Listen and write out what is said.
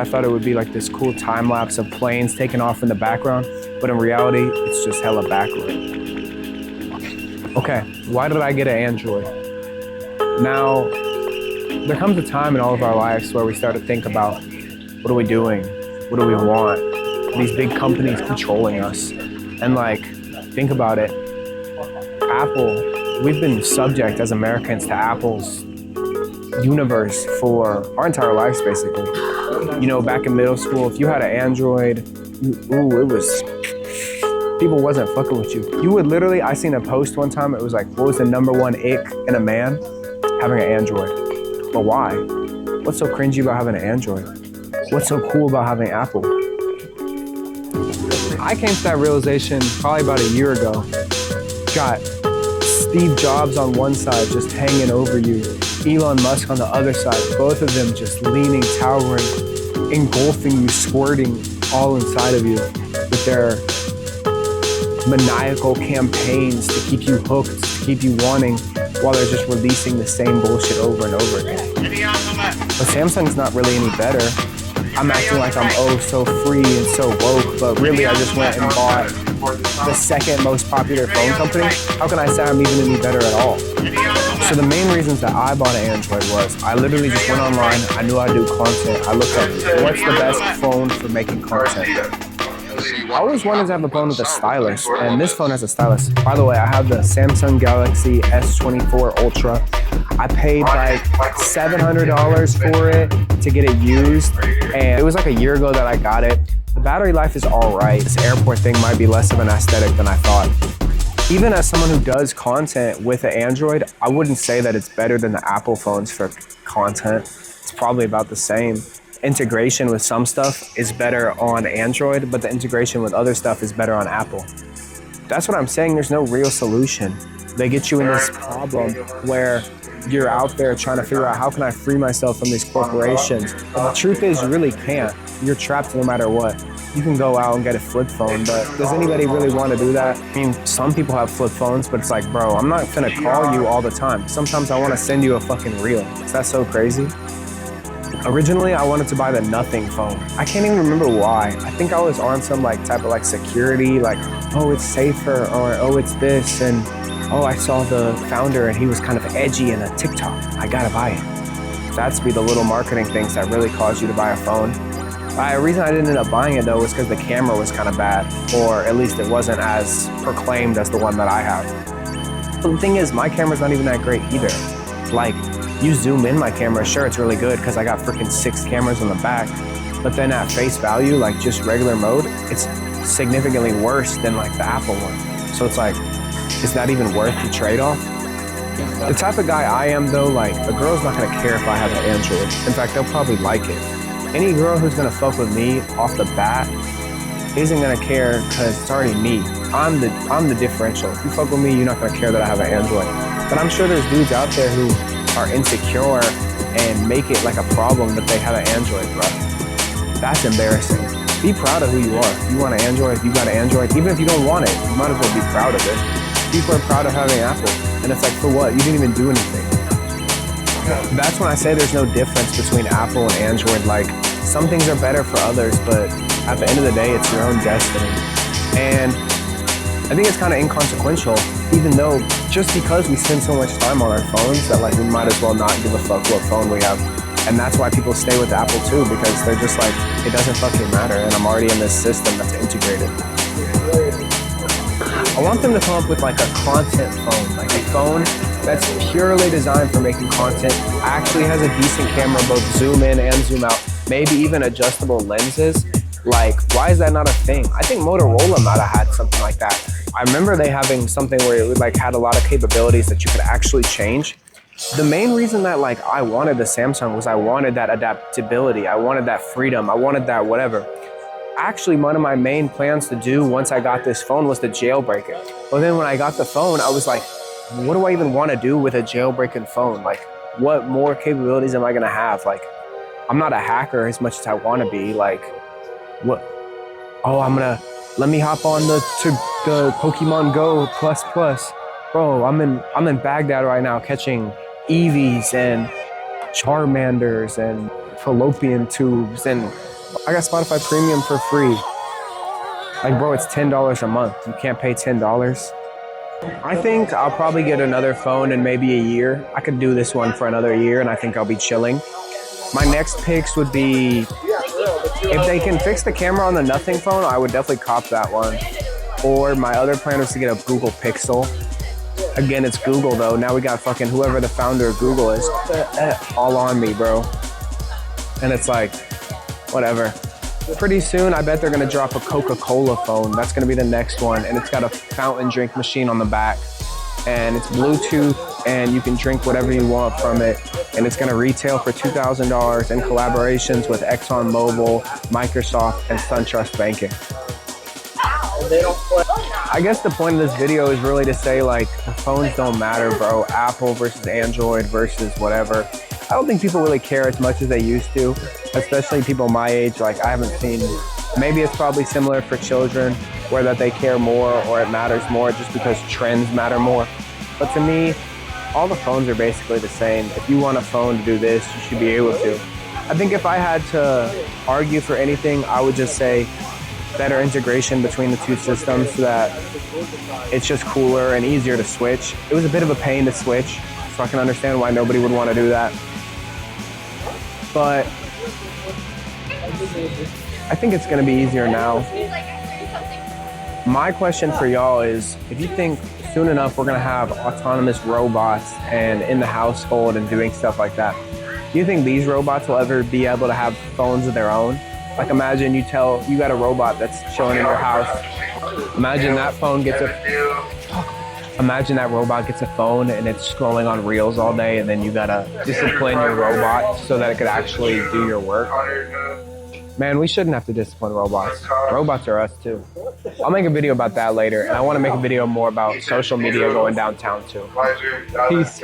I thought it would be like this cool time lapse of planes taking off in the background, but in reality, it's just hella backlit. Okay, why did I get an Android? Now, there comes a time in all of our lives where we start to think about, what are we doing? What do we want? These big companies controlling us. And like, think about it. Apple, we've been subject as Americans to Apple's universe for our entire lives, basically. You know, back in middle school, if you had an Android, people wasn't fucking with you. You would literally, I seen a post one time, it was like, what was the #1 ick in a man? Having an Android. But why? What's so cringy about having an Android? What's so cool about having Apple? I came to that realization probably about a year ago. Got Steve Jobs on one side just hanging over you, Elon Musk on the other side, both of them just leaning, towering, engulfing you, squirting all inside of you with their maniacal campaigns to keep you hooked, to keep you wanting, while they're just releasing the same bullshit over and over again. But Samsung's not really any better. I'm acting like I'm so free and so woke, but really I just went and bought the second most popular phone company. How can I say I'm even any better at all? So the main reasons that I bought an Android was I literally just went online, I knew I'd do content, I looked up what's the best phone for making content. I always wanted to have a phone with a stylus, and this phone has a stylus. By the way, I have the Samsung Galaxy S24 Ultra. I paid like $700 for it to get it used, and it was like a year ago that I got it. The battery life is all right. This airport thing might be less of an aesthetic than I thought. Even as someone who does content with an Android, I wouldn't say that it's better than the Apple phones for content. It's probably about the same. Integration with some stuff is better on Android, but the integration with other stuff is better on Apple. That's what I'm saying, there's no real solution. They get you in this problem where you're out there trying to figure out how can I free myself from these corporations. But the truth is you really can't. You're trapped no matter what. You can go out and get a flip phone, but does anybody really want to do that? I mean, some people have flip phones, but it's like, bro, I'm not gonna call you all the time. Sometimes I want to send you a fucking reel. Is that so crazy? Originally, I wanted to buy the Nothing phone. I can't even remember why. I think I was on some like type of like security, like, oh, it's safer, or oh, it's this, and oh, I saw the founder and he was kind of edgy in a TikTok. I gotta buy it. That's be the little marketing things that really cause you to buy a phone. The reason I didn't end up buying it though was because the camera was kind of bad, or at least it wasn't as proclaimed as the one that I have. But the thing is, my camera's not even that great either. Like, you zoom in my camera, sure, it's really good because I got freaking 6 cameras on the back, but then at face value, like just regular mode, it's significantly worse than like the Apple one. So it's like, is that even worth the trade-off? The type of guy I am though, like a girl's not gonna care if I have an Android. In fact, they'll probably like it. Any girl who's gonna fuck with me off the bat isn't gonna care because it's already me. I'm the differential. If you fuck with me, you're not gonna care that I have an Android. But I'm sure there's dudes out there who are insecure and make it like a problem that they have an Android, bro. That's embarrassing. Be proud of who you are. If you want an Android, if you got an Android, even if you don't want it, you might as well be proud of it. People are proud of having Apple. And it's like, for what? You didn't even do anything. That's when I say there's no difference between Apple and Android. Like, some things are better for others, but at the end of the day, it's your own destiny. And I think it's kind of inconsequential, even though just because we spend so much time on our phones that like we might as well not give a fuck what phone we have. And that's why people stay with Apple too, because they're just like, it doesn't fucking matter and I'm already in this system that's integrated. I want them to come up with like a content phone, like a phone that's purely designed for making content, actually has a decent camera, both zoom in and zoom out, maybe even adjustable lenses. Like, why is that not a thing? I think Motorola might have had something like that. I remember they having something where it like had a lot of capabilities that you could actually change. The main reason that like I wanted the Samsung was I wanted that adaptability. I wanted that freedom. I wanted that whatever. Actually, one of my main plans to do once I got this phone was to jailbreak it. But then when I got the phone, I was like, what do I even want to do with a jailbreaking phone? Like, what more capabilities am I gonna have? Like, I'm not a hacker as much as I want to be. Like, what? Oh, let me hop on the Pokemon Go plus. Bro, I'm in Baghdad right now catching Eevees and Charmanders and fallopian tubes, and I got Spotify Premium for free. Like, bro, it's $10 a month. You can't pay $10. I think I'll probably get another phone in maybe a year. I could do this one for another year, and I think I'll be chilling. My next picks would be, if they can fix the camera on the Nothing phone, I would definitely cop that one. Or my other plan was to get a Google Pixel. Again, it's Google though. Now we got fucking whoever the founder of Google is all on me, bro. And it's like, whatever. Pretty soon, I bet they're gonna drop a Coca-Cola phone. That's gonna be the next one. And it's got a fountain drink machine on the back. And it's Bluetooth, and you can drink whatever you want from it. And it's gonna retail for $2,000 in collaborations with ExxonMobil, Microsoft, and SunTrust Banking. I guess the point of this video is really to say, like, the phones don't matter, bro. Apple versus Android versus whatever. I don't think people really care as much as they used to, especially people my age. Like, I haven't seen, maybe it's probably similar for children, where that they care more or it matters more just because trends matter more. But to me, all the phones are basically the same. If you want a phone to do this, you should be able to. I think if I had to argue for anything, I would just say better integration between the two systems so that it's just cooler and easier to switch. It was a bit of a pain to switch, so I can understand why nobody would want to do that. But I think it's going to be easier now. My question for y'all is, if you think soon enough we're going to have autonomous robots and in the household and doing stuff like that, do you think these robots will ever be able to have phones of their own? Like, imagine you got a robot that's chilling in your house. Imagine that robot gets a phone and it's scrolling on Reels all day, and then you gotta discipline your robot so that it could actually do your work. Man, we shouldn't have to discipline robots. Robots are us too. I'll make a video about that later, and I want to make a video more about social media going downtown too. Peace.